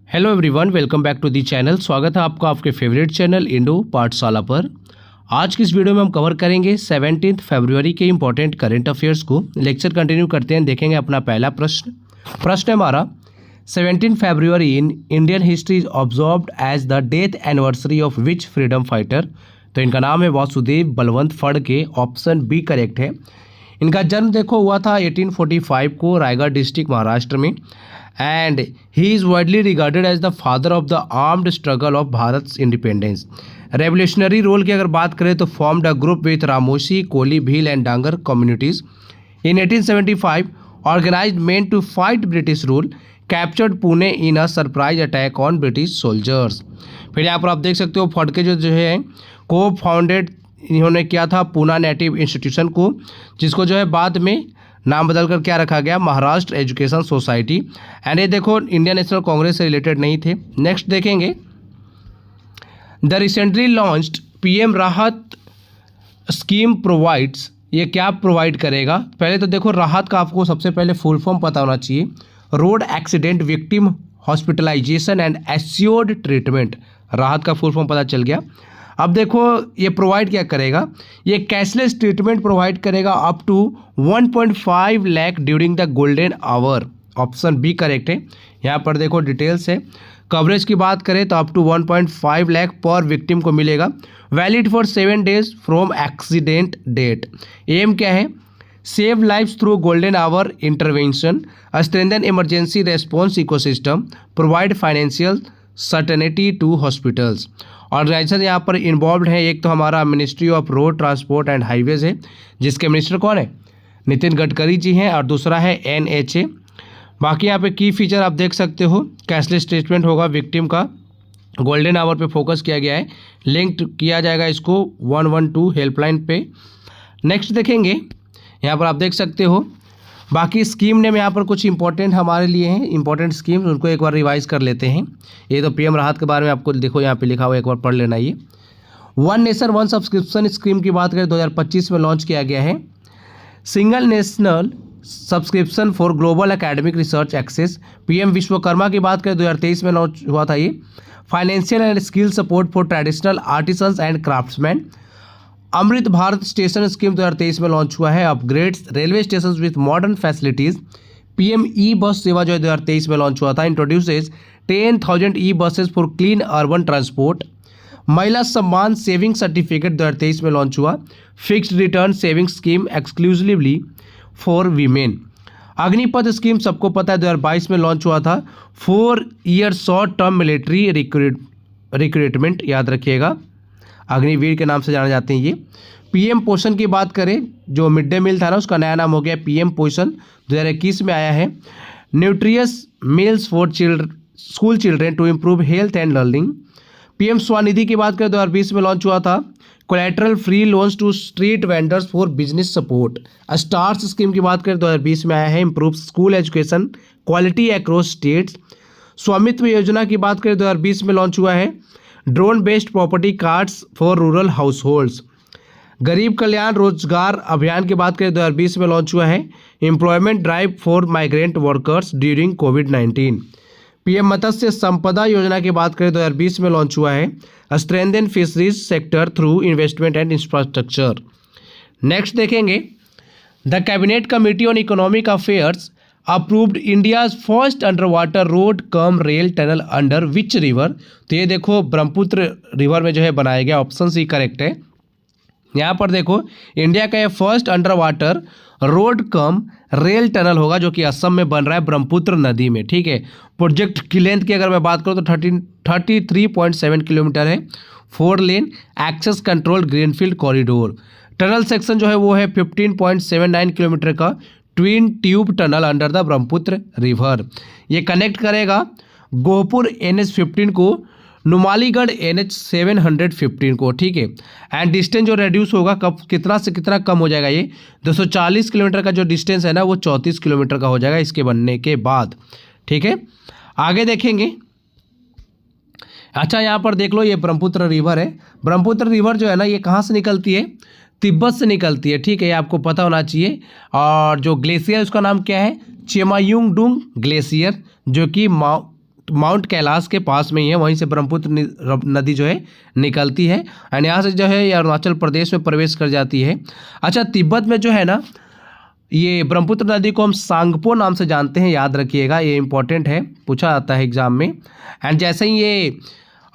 Hello everyone, welcome back to the channel. स्वागत है आपका आपके फेवरेट चैनल इंडो पाठशाला पर। आज की इस वीडियो में हम कवर करेंगे 17 फरवरी के इंपॉर्टेंट करंट अफेयर्स को। लेक्चर कंटिन्यू करते हैं, देखेंगे अपना पहला प्रश्न हमारा 17 February in Indian history is observed as the death anniversary of which freedom fighter. तो इनका नाम है Vasudev Balwant Phadke, option B correct है। इनका जन्म देखो हुआ था 1845 को रायगढ़ डिस्ट्रिक्ट महाराष्ट्र में, and he is widely regarded as the father of the armed struggle of Bharat independence. Revolutionary role की अगर बात करें तो formed a group with Ramoshi, Koli, Bhil and Dhangar communities in 1875, organised men to fight British rule, captured Pune in a surprise attack on British soldiers. फिर यहाँ पर आप देख सकते हो फड़के जो है को फाउंडेड इन्होंने किया था पूना नेटिव इंस्टीट्यूशन को, जिसको जो है बाद में नाम बदल कर क्या रखा गया, महाराष्ट्र एजुकेशन सोसाइटी। एंड ये देखो इंडियन नेशनल कांग्रेस से रिलेटेड नहीं थे। नेक्स्ट देखेंगे द रिसेंटली लॉन्च्ड पीएम राहत स्कीम प्रोवाइड्स, ये क्या प्रोवाइड करेगा। पहले तो देखो राहत का आपको सबसे पहले फुल फॉर्म पता होना चाहिए, road accident victim hospitalisation and assured treatment. Rahat का फुल फॉर्म पता चल गया। अब देखो ये प्रोवाइड क्या करेगा, ये कैशलेस ट्रीटमेंट प्रोवाइड करेगा up to 1.5 lakh during the golden hour. Option B correct है। यहाँ पर देखो डिटेल्स है। कवरेज की बात करें तो अप टू 1.5 लाख पर विक्टिम को मिलेगा, valid for 7 days from accident date. Aim क्या है, save lives through golden hour intervention, strengthen emergency response ecosystem, provide financial certainty to hospitals. Organisation यहाँ पर इन्वॉल्व है, एक तो हमारा ministry of road transport and highways है, जिसके मिनिस्टर कौन है, नितिन गडकरी जी हैं, और दूसरा है NHA। बाकी यहाँ पे की फीचर आप देख सकते हो, कैशलेस ट्रीटमेंट होगा विक्टिम का, गोल्डन आवर पे फोकस किया गया है, लिंक्ड किया जाएगा इसको 112 हेल्पलाइन पे। नेक्स्ट देखेंगे यहाँ पर आप देख सकते हो बाकी स्कीम नेम यहाँ पर कुछ इंपॉर्टेंट हमारे लिए हैं, इंपॉर्टेंट स्कीम्स, उनको एक बार रिवाइज कर लेते हैं। ये तो पीएम राहत के बारे में आपको देखो यहाँ पे लिखा हुआ, एक बार पढ़ लेना। ये one nation one subscription scheme की बात करें 2025 में लॉन्च किया गया है। Single national subscription for global academic research access. PM Vishwakarma की बात करें 2023 में लॉन्च हुआ था ये। Financial and skill support for traditional artisans and craftsmen. Amrit Bharat station scheme 2023 में लॉन्च हुआ है। Upgrades railway station with modern facilities. PM e bus Sewa जो है 2023 में लॉन्च हुआ था। Introduces 10,000 e buses for clean urban transport. Mahila Samman saving certificate 2023 में launch हुआ। Fixed return saving scheme exclusively for women. Agnipath scheme सबको पता है 2022 में लॉन्च हुआ था। 4 year short term military recruitment, याद रखिएगा, अग्निवीर के नाम से जाने जाते हैं ये। पीएम पोषण की बात करें, जो मिड डे मील था ना, उसका नया नाम हो गया पीएम पोषण, 2021 में आया है। Nutritious meals for school children to improve health and learning. PM Svanidhi की बात करें 2020 में लॉन्च हुआ था। Collateral free loans to street vendors for business support. STARS scheme की बात करें 2020 में आया है, improve school education quality across states. Swamitva योजना की बात करें 2020 में लॉन्च हुआ है। Drone based property cards for rural house holds. गरीब कल्याण रोजगार अभियान की बात करें 2020 में लॉन्च हुआ है। Employment drive for migrant workers during कोविड-19। पीएम मत्स्य संपदा योजना की बात करें 2020 में लॉन्च हुआ है। Strengthen fisheries sector through investment and infrastructure. Next देखेंगे the cabinet committee on economic affairs approved India's first underwater road cum rail tunnel under which river. तो ये देखो ब्रह्मपुत्र रिवर में जो है बनाया गया, ऑप्शन सी करेक्ट है। यहाँ पर देखो इंडिया का ये first underwater road cum rail tunnel होगा, जो कि असम में बन रहा है ब्रह्मपुत्र नदी में, ठीक है। प्रोजेक्ट की लेंथ की अगर मैं बात करूँ तो 33.7 किलोमीटर है। 4 lane access control greenfield corridor. Tunnel section जो है वो है 15.79 किलोमीटर का twin tube tunnel under the Brahmaputra river. ये कनेक्ट करेगा गोहपुर NH15 को नुमालीगढ़ NH 715 को, ठीक है। एंड डिस्टेंस जो रेड्यूस होगा कब कितना से कितना कम हो जाएगा, ये 240 किलोमीटर का जो डिस्टेंस है ना, वो 34 किलोमीटर का हो जाएगा इसके बनने के बाद, ठीक है। आगे देखेंगे, अच्छा यहाँ पर देख लो, ये ब्रह्मपुत्र रिवर है। ब्रह्मपुत्र रिवर जो है ना, ये कहाँ से निकलती है, तिब्बत से निकलती है, ठीक है, ये आपको पता होना चाहिए। और जो ग्लेशियर उसका नाम क्या है, चेमायुंगडुंग ग्लेशियर, जो कि माउंट कैलाश के पास में ही है, वहीं से ब्रह्मपुत्र नदी जो है निकलती है एंड यहाँ से जो है ये अरुणाचल प्रदेश में प्रवेश कर जाती है। अच्छा, तिब्बत में जो है ना ये ब्रह्मपुत्र नदी को हम सांगपो नाम से जानते हैं, याद रखिएगा, ये इंपॉर्टेंट है, पूछा जाता है एग्जाम में। एंड जैसे ही ये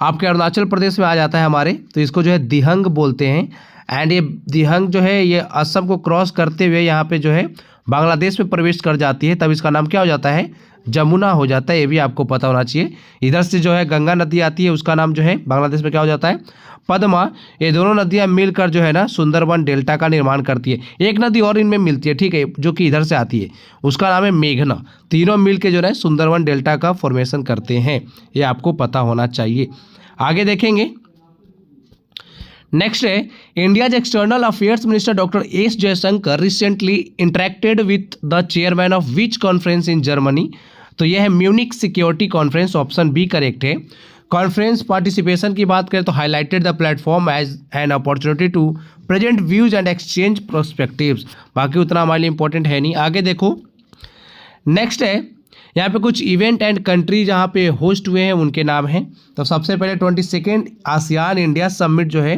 आपके अरुणाचल प्रदेश में आ जाता है हमारे, तो इसको जो है दिहंग बोलते हैं। एंड ये दिहंग जो है ये असम को क्रॉस करते हुए यहाँ पे जो है बांग्लादेश में प्रवेश कर जाती है, तब इसका नाम क्या हो जाता है, जमुना हो जाता है। ये भी आपको पता होना चाहिए। इधर से जो है गंगा नदी आती है, उसका नाम जो है बांग्लादेश में क्या हो जाता है, पद्मा। ये दोनों नदियां मिलकर जो है ना सुंदरबन डेल्टा का निर्माण करती है। एक नदी और इनमें मिलती है, ठीक है, जो कि इधर से आती है, उसका नाम है मेघना। तीनों मिल के जो है सुंदरबन डेल्टा का फॉर्मेशन करते हैं, ये आपको पता होना चाहिए। आगे देखेंगे, नेक्स्ट है India's external affairs minister doctor S Jaishankar recently interacted with the chairman of which conference in Germany. तो यह है Munich security conference, option B correct है। कॉन्फ्रेंस पार्टिसिपेशन की बात करें तो highlighted the platform as an opportunity to present views and exchange perspectives. बाकी उतना हमारे लिए इंपॉर्टेंट है नहीं। आगे देखो, नेक्स्ट है यहाँ पे कुछ इवेंट एंड कंट्री जहाँ पे होस्ट हुए हैं उनके नाम हैं। तो सबसे पहले 22nd आसियान इंडिया समिट जो है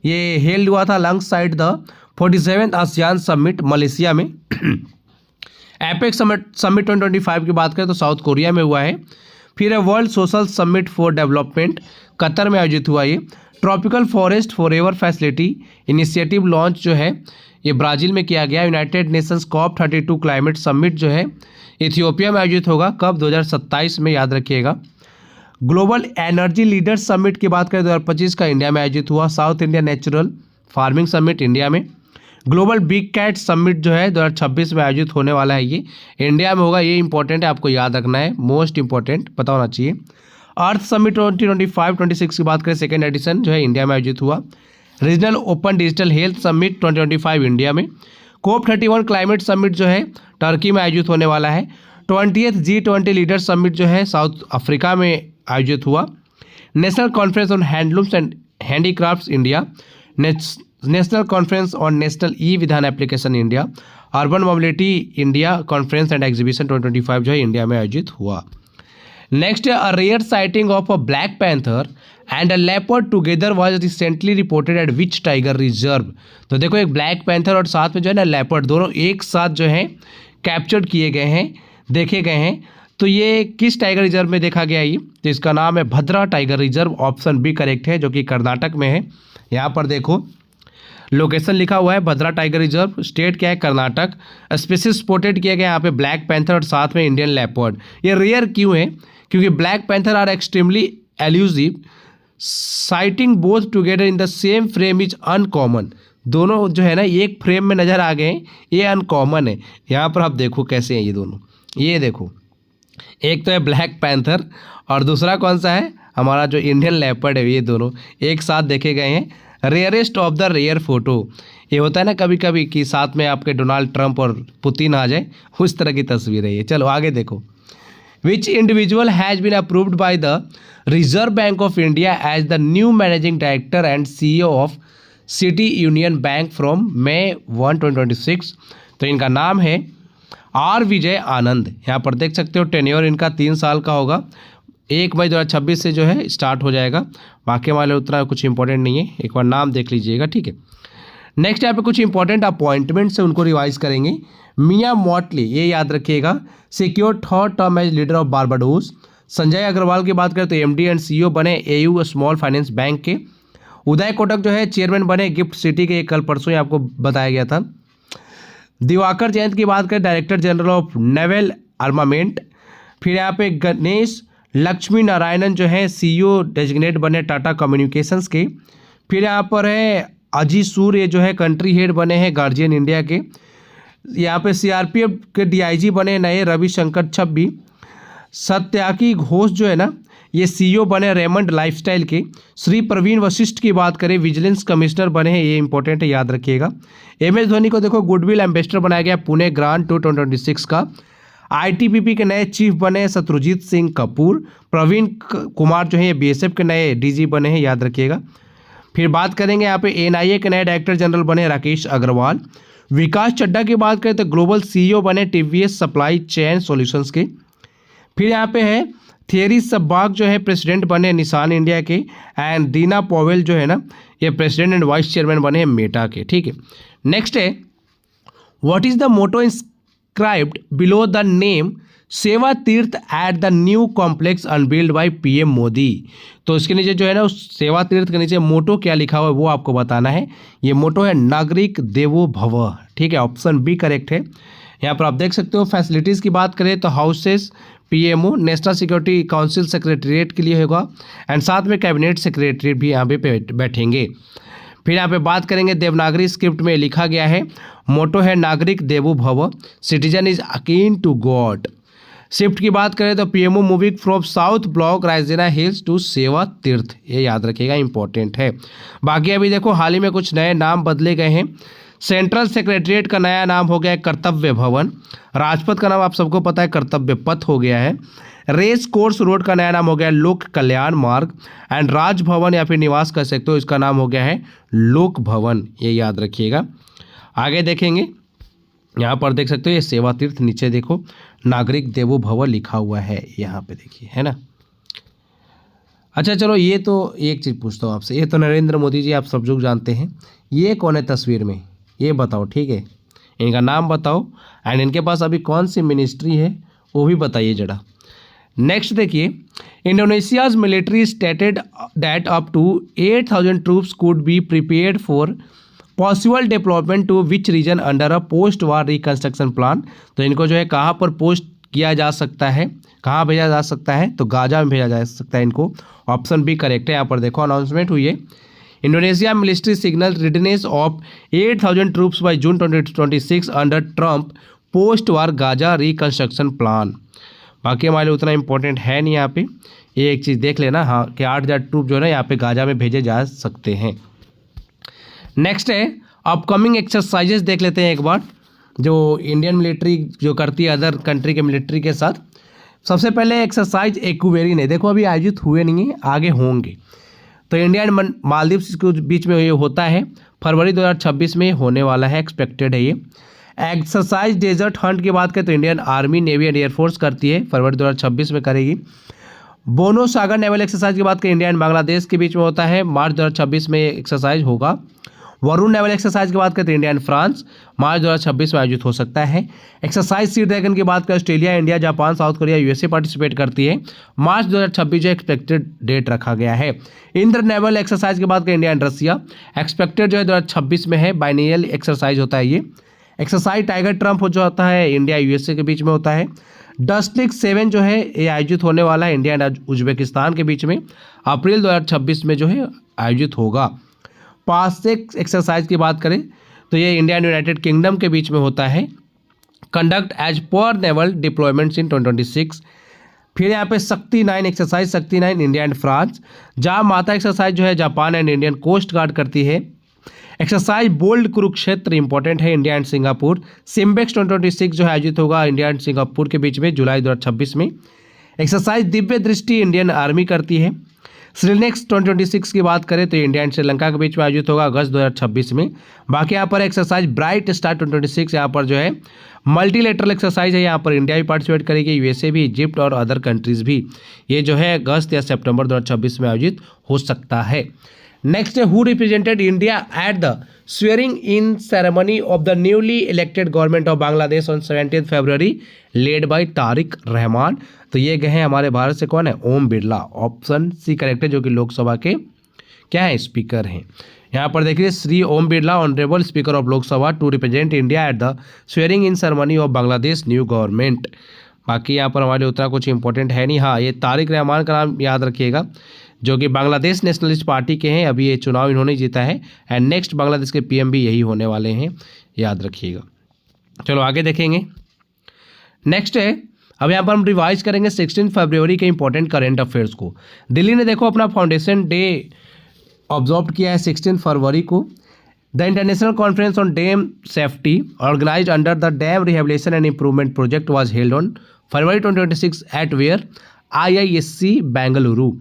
ये हेल्ड हुआ था long side the 47th ASEAN summit Malaysia में। एपेक समिट 2025 की बात करें तो साउथ कोरिया में हुआ है। फिर है world social summit for development, Qatar में आयोजित हुआ ये। Tropical forest forever facility initiative launch जो है ये ब्राज़ील में किया गया। United Nations COP32 climate summit जो है इथियोपिया में आयोजित होगा, कब, 2027 में, याद रखिएगा। ग्लोबल एनर्जी लीडर्स समिट की बात करें 2025 का इंडिया में आयोजित हुआ। South India natural farming summit India में। ग्लोबल बिग कैट समिट जो है 2026 में आयोजित होने वाला है, ये इंडिया में होगा। ये इंपॉर्टेंट है, आपको याद रखना है, मोस्ट इंपॉर्टेंट, पता होना चाहिए। अर्थ समिट 2025-26 की बात करें सेकेंड एडिशन जो है इंडिया में आयोजित हुआ। Regional open digital health summit 2025 India में। COP31 क्लाइमेट समिट जो है टर्की में आयोजित होने वाला है। 20th G20 लीडर समिट जो है साउथ अफ्रीका में आयोजित हुआ। National conference on handlooms and handicrafts India. National conference on national e Vidhan application India. Urban mobility India conference and exhibition 2025 जो है इंडिया में आयोजित हुआ। नेक्स्ट है a rare sighting of a black panther and a leopard together was recently reported at which tiger reserve. तो देखो, एक black panther और साथ में जो है ना लेपर्ड, दोनों एक साथ जो है कैप्चर्ड किए गए हैं, देखे गए हैं। तो ये किस टाइगर रिजर्व में देखा गया ये, तो इसका नाम है Bhadra tiger reserve, option B correct है, जो कि कर्नाटक में है। यहाँ पर देखो लोकेशन लिखा हुआ है, भद्रा टाइगर रिजर्व, स्टेट क्या है, कर्नाटक। स्पीसीज स्पॉटेड किया गया यहाँ पे ब्लैक पैंथर और साथ में इंडियन लेपर्ड। ये रेयर क्यों है, क्योंकि black panther are extremely elusive, sighting both together in the same frame is uncommon. दोनों जो है ना एक फ्रेम में नज़र आ गए, ये अनकॉमन है। यहाँ पर आप देखो कैसे हैं ये दोनों, ये देखो, एक तो है ब्लैक पैंथर और दूसरा कौन सा है, हमारा जो इंडियन लेपर्ड है। ये दोनों एक साथ देखे गए हैं। Rarest of the rare photo, ये होता है ना कभी कभी कि साथ में आपके डोनाल्ड ट्रंप और पुतिन आ जाए, उस तरह की तस्वीर है ये। चलो आगे देखो, which individual has been approved by the Reserve Bank of India as the new managing director and CEO of City Union Bank from May 1, 2026। तो इनका नाम है R विजय आनंद। यहाँ पर देख सकते हो टेन्योर इनका 3 साल का होगा। 1 मई 2026 से जो है स्टार्ट हो जाएगा। बाकी वाले उतना कुछ इंपॉर्टेंट नहीं है, एक बार नाम देख लीजिएगा, ठीक है। नेक्स्ट यहाँ पे कुछ इंपॉर्टेंट अपॉइंटमेंट्स है, उनको रिवाइज करेंगे। मियाँ मॉटली, ये याद रखिएगा, secure 3rd term as leader of Barbados. Sanjay Agarwal की बात करें तो MD एंड CEO बने AU स्मॉल फाइनेंस बैंक के। उदय कोटक जो है चेयरमैन बने गिफ्ट सिटी के, कल परसों ही आपको बताया गया था। दिवाकर जयंत की बात करें director general of naval armament. फिर यहाँ पे गणेश लक्ष्मी नारायणन जो है CEO डेजिग्नेट बने टाटा कम्युनिकेशंस के। फिर यहाँ पर है अजीत सूर्य जो है कंट्री हेड बने हैं गार्जियन इंडिया के। यहाँ पे CRPF के DIG बने नए रविशंकर छब्बी। सत्याकी घोष जो है ना ये CEO बने रेमंड लाइफस्टाइल के। श्री प्रवीण वशिष्ठ की बात करें विजिलेंस कमिश्नर बने हैं, ये इंपॉर्टेंट है, याद रखिएगा। MS धोनी को देखो गुडविल एम्बेसडर बनाया गया पुणे ग्रांड टूर 2026 का। ITBP के नए चीफ बने शत्रुजीत सिंह कपूर। प्रवीण कुमार जो है ये BSF के नए DG बने हैं, याद रखिएगा। फिर बात करेंगे यहाँ पे NIA के नए डायरेक्टर जनरल बने राकेश अग्रवाल। विकास चड्ढा की बात करें तो ग्लोबल CEO बने TVS सप्लाई चेन सॉल्यूशंस के। फिर यहाँ पे है थियरी सब्बाग जो है प्रेसिडेंट बने निशान इंडिया के, एंड दीना पॉवेल जो है ना ये प्रेसिडेंट एंड वाइस चेयरमैन बने हैं मेटा के। ठीक है, नेक्स्ट है what is the motto inscribed below the name Seva Tirth at the new complex unveiled by PM Modi. तो इसके नीचे जो है ना उस सेवा तीर्थ के नीचे मोटो क्या लिखा हुआ है वो आपको बताना है। ये मोटो है नागरिक देवो भव। ठीक है, ऑप्शन बी करेक्ट है। यहाँ पर आप देख सकते हो फैसिलिटीज़ की बात करें तो houses PMO national security council secretariat के लिए होगा, एंड साथ में कैबिनेट सेक्रेटरी भी यहाँ पे बैठेंगे। फिर यहाँ पे बात करेंगे देवनागरी स्क्रिप्ट में लिखा गया है मोटो है नागरिक देवो भव, citizen is akin to god. Shift की बात करें तो PMO moving from South Block Raisina hills to Seva Tirth, ये याद रखिएगा इंपॉर्टेंट है। बाकी अभी देखो हाल ही में कुछ नए नाम बदले गए हैं। सेंट्रल सेक्रेटरीट का नया नाम हो गया है कर्तव्य भवन, राजपथ का नाम आप सबको पता है कर्तव्य पथ हो गया है, रेस कोर्स रोड का नया नाम हो गया है लोक कल्याण मार्ग, एंड राजभवन या फिर निवास कह सकते हो इसका नाम हो गया है लोक भवन, ये याद रखिएगा। आगे देखेंगे यहाँ पर देख सकते हो ये सेवा तीर्थ, नीचे देखो नागरिक देवो भव लिखा हुआ है यहाँ पे देखिए, है ना। अच्छा चलो ये तो एक चीज़ पूछता हूँ आपसे, ये तो नरेंद्र मोदी जी आप सब लोग जानते हैं, ये कौन है तस्वीर में ये बताओ। ठीक है, इनका नाम बताओ एंड इनके पास अभी कौन सी मिनिस्ट्री है वो भी बताइए जरा। नेक्स्ट देखिए Indonesia's military stated that up to 8,000 troops could be prepared for possible development to which region under a post war reconstruction plan. तो इनको जो है कहाँ पर पोस्ट किया जा सकता है, कहाँ भेजा जा सकता है, तो गाजा में भेजा जा सकता है इनको। ऑप्शन बी करेक्ट है। यहाँ पर देखो अनाउंसमेंट हुई है Indonesia military signal readiness of 8,000 troops by June 2026 under Trump post war Gaza reconstruction plan. बाकी हमारे लिए उतना इंपॉर्टेंट है नहीं यहाँ पे, ये एक चीज़ देख लेना हाँ कि 8,000 ट्रूप जो है ना यहाँ पे गाजा में भेजे जा सकते हैं। नेक्स्ट है अपकमिंग एक्सरसाइजेस देख लेते हैं एक बार, जो इंडियन मिलिट्री जो करती है अदर कंट्री के मिलिट्री के साथ। सबसे पहले एक्सरसाइज एक्वेरिन है, देखो अभी आयोजित हुए नहीं है, आगे होंगे। तो इंडिया एंड मालदीव्स के बीच में ये होता है, फरवरी 2026 में होने वाला है, एक्सपेक्टेड है ये। एक्सरसाइज डेजर्ट हंट की बात करें तो Indian army navy and air force करती है, फरवरी 2026 में करेगी। बोनो सागर नेवल एक्सरसाइज की बात करें इंडिया एंड बांग्लादेश के बीच में होता है, मार्च 2026 में एक्सरसाइज होगा। वरुण नेवल एक्सरसाइज की बात करें तो इंडिया एंड फ्रांस मार्च 2026 में आयोजित हो सकता है। एक्सरसाइज सी ड्रैगन की बात करें Australia, India, Japan, south Korea, USA participate करती है, मार्च 2026 जो एक्सपेक्टेड डेट रखा गया है। इंद्र नेवल एक्सरसाइज की बात करें इंडिया एंड रसिया, एक्सपेक्टेड जो है 2026 में है, बाइनियल एक्सरसाइज होता है ये। एक्सरसाइज टाइगर ट्रम्प जो होता है इंडिया यूएसए के बीच में होता है। डस्टिक 7 जो है ये आयोजित होने वाला है इंडिया एंड उज्बेकिस्तान के बीच में, अप्रैल 2026 में जो है आयोजित होगा। पासेक एक्सरसाइज की बात करें तो ये इंडिया एंड यूनाइटेड किंगडम के बीच में होता है, conduct as per naval deployments in 2026। फिर यहाँ पे शक्ति 9 एक्सरसाइज, शक्ति 9 इंडिया एंड फ्रांस। जहाँ माता एक्सरसाइज जो है Japan and Indian coast guard करती है। एक्सरसाइज बोल्ड कुरुक्षेत्र इंपॉर्टेंट है, इंडिया एंड सिंगापुर। सिम्बेक्स 2026 जो है आयोजित होगा इंडिया एंड सिंगापुर के बीच में, जुलाई 2026 में। एक्सरसाइज दिव्य दृष्टि इंडियन आर्मी करती है। श्रीनेक्स 2026 की बात करें तो इंडिया एंड श्रीलंका के बीच में आयोजित होगा अगस्त 2026 में। बाकी यहाँ पर एक्सरसाइज ब्राइट स्टार 2026 यहाँ पर जो है मल्टीलेटरल एक्सरसाइज है, यहाँ पर इंडिया भी पार्टिसिपेट करेगी, यूएसए भी, इजिप्ट और अदर कंट्रीज भी। ये जो है अगस्त या सितंबर 2026 में आयोजित हो सकता है। नेक्स्ट है who represented India at the swearing in ceremony of the newly elected government of Bangladesh on 17 February led by Tariq Rahman. तो ये गए हैं हमारे भारत से कौन है, Om Birla. Option C correct है, जो कि लोकसभा के क्या है, स्पीकर हैं। यहाँ पर देखिए Shri Om Birla honourable speaker of Lok Sabha to represent India at the swearing in ceremony of Bangladesh new government. बाकी यहाँ पर हमारे उतना कुछ इंपॉर्टेंट है नहीं। हाँ, ये तारिक रहमान का नाम याद रखिएगा, जो कि बांग्लादेश नेशनलिस्ट पार्टी के हैं, अभी ये चुनाव इन्होंने जीता है, एंड नेक्स्ट बांग्लादेश के पीएम भी यही होने वाले हैं, याद रखिएगा। चलो आगे देखेंगे। नेक्स्ट है अब यहाँ पर हम रिवाइज करेंगे 16 फरवरी के इंपॉर्टेंट करेंट अफेयर्स को। दिल्ली ने देखो अपना फाउंडेशन डे ऑब्जर्व किया है 16 फरवरी को। The international conference on dam safety organised under the dam rehabilitation and improvement project was held on February 2026 at where IISc Bengaluru.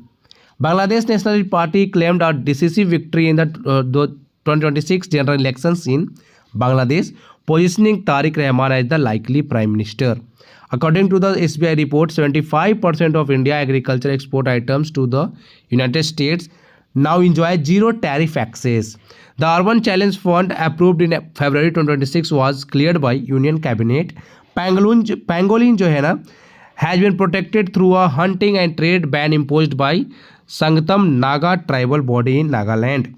Bangladesh National Party claimed a decisive victory in the 2026 general elections in Bangladesh. Positioning Tarique Rahman as the likely prime minister. According to the SBI report, 75% of India agriculture export items to the United States now enjoy zero tariff access. The Urban Challenge Fund approved in February 2026 was cleared by Union Cabinet. Pangolin जो है ना has been protected through a hunting and trade ban imposed by Sangtam Naga tribal body in Nagaland.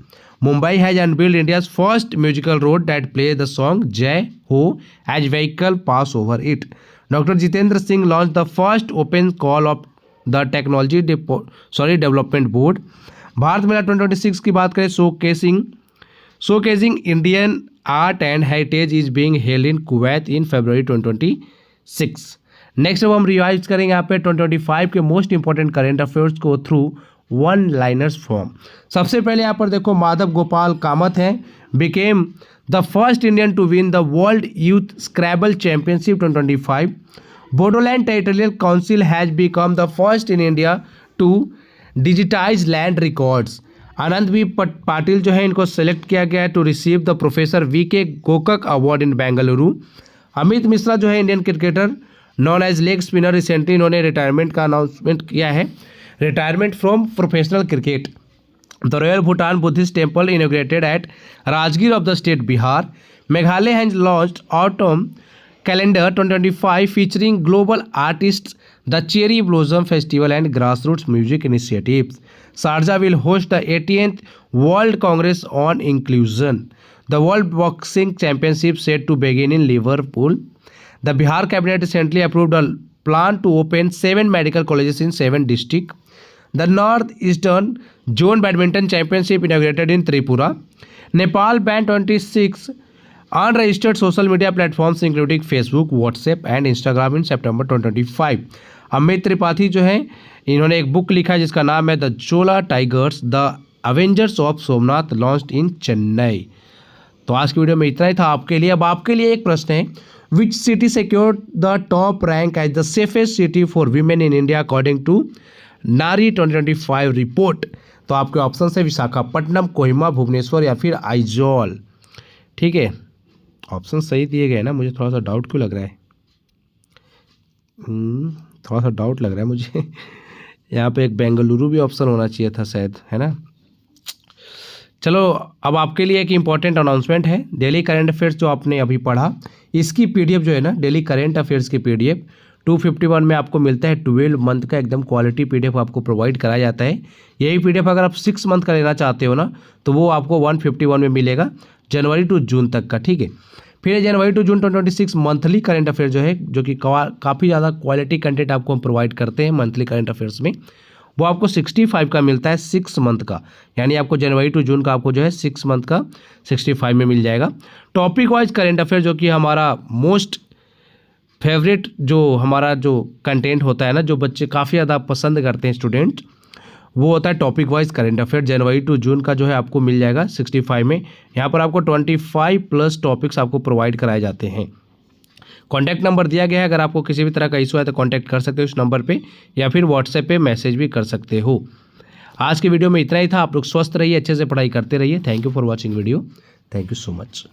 Mumbai has unveiled India's first musical road that plays the song Jai Ho as vehicle pass over it. Dr. Jitendra Singh launched the first open call of the Technology Development Board. Bharat मेला 2026 की बात करें, showcasing Indian art and heritage is being held in Kuwait in February 2026. Next अब हम revise करेंगे यहाँ पे 2025 के most important current affairs को थ्रू वन लाइनर्स फॉर्म. सबसे पहले यहाँ पर देखो माधव गोपाल कामत हैं, became the first Indian to win the world youth scrabble championship 2025. Bodoland territorial council has become the first in India to digitise land records. Anand B Patil जो है इनको सेलेक्ट किया गया है to receive the professor VK. Gokak award in Bengaluru. Amit Mishra जो है Indian cricketer known as leg spinner, recently इन्होंने retirement का अनाउंसमेंट किया है, retirement from professional cricket. The royal Bhutan Buddhist temple inaugurated at Rajgir of the state Bihar. Meghalaya has launched autumn calendar 2025 featuring global artists, the Cherry Blossom Festival and grassroots music initiatives. Sharjah will host the 18th World Congress on Inclusion. The World Boxing Championship set to begin in Liverpool. The Bihar cabinet recently approved a plan to open 7 medical colleges in 7 districts. The North-Eastern Zone Badminton Championship inaugurated in Tripura. Nepal banned 26 unregistered social media platforms including Facebook, WhatsApp and Instagram in September 2025. Amit Tripathi जो है इन्होंने एक book लिखा है जिसका नाम है the Chola tigers the Avengers of Somnath, launched in Chennai. तो आज की वीडियो में इतना ही था आपके लिए. अब आपके लिए एक प्रश्न है, which city secured the top rank as the safest city for women in India according to NARI 2025 report. तो आपके ऑप्शन है विशाखापट्टनम, कोहिमा, भुवनेश्वर या फिर आइजॉल. ठीक है, ऑप्शन सही दिए गए ना. मुझे थोड़ा सा डाउट क्यों लग रहा है, थोड़ा सा डाउट लग रहा है मुझे. यहाँ पे एक बेंगलुरु भी ऑप्शन होना चाहिए था शायद, है ना. चलो अब आपके लिए एक इम्पॉर्टेंट अनाउंसमेंट है. डेली करेंट अफेयर्स जो आपने अभी पढ़ा इसकी पीडीएफ जो है ना, डेली करेंट अफेयर्स की पीडीएफ 251 में आपको मिलता है. 12 मंथ का एकदम क्वालिटी पीडीएफ आपको प्रोवाइड कराया जाता है. यही पीडीएफ अगर आप 6 मंथ का लेना चाहते हो ना तो वो आपको 151 में मिलेगा, जनवरी टू जून तक का. ठीक है, फिर January to June 2026 monthly current affair जो है, जो कि काफ़ी ज़्यादा क्वालिटी कंटेंट आपको हम प्रोवाइड करते हैं मंथली करंट अफेयर्स में, वो आपको 65 का मिलता है 6 मंथ का. यानी आपको जनवरी टू जून का आपको जो है 6 मंथ का 65 में मिल जाएगा. टॉपिक वाइज करंट अफेयर जो कि हमारा मोस्ट फेवरेट जो हमारा जो कंटेंट होता है ना, जो बच्चे काफ़ी ज़्यादा पसंद करते हैं स्टूडेंट, वो होता है टॉपिक वाइज करंट अफेयर. जनवरी टू जून का जो है आपको मिल जाएगा 65 में. यहाँ पर आपको 25 प्लस टॉपिक्स आपको प्रोवाइड कराए जाते हैं. कॉन्टैक्ट नंबर दिया गया है, अगर आपको किसी भी तरह का इशू है तो कॉन्टैक्ट कर सकते हो उस नंबर पे, या फिर व्हाट्सएप पे मैसेज भी कर सकते हो. आज की वीडियो में इतना ही था. आप लोग स्वस्थ रहिए, अच्छे से पढ़ाई करते रहिए. Thank you for watching video. Thank you so much.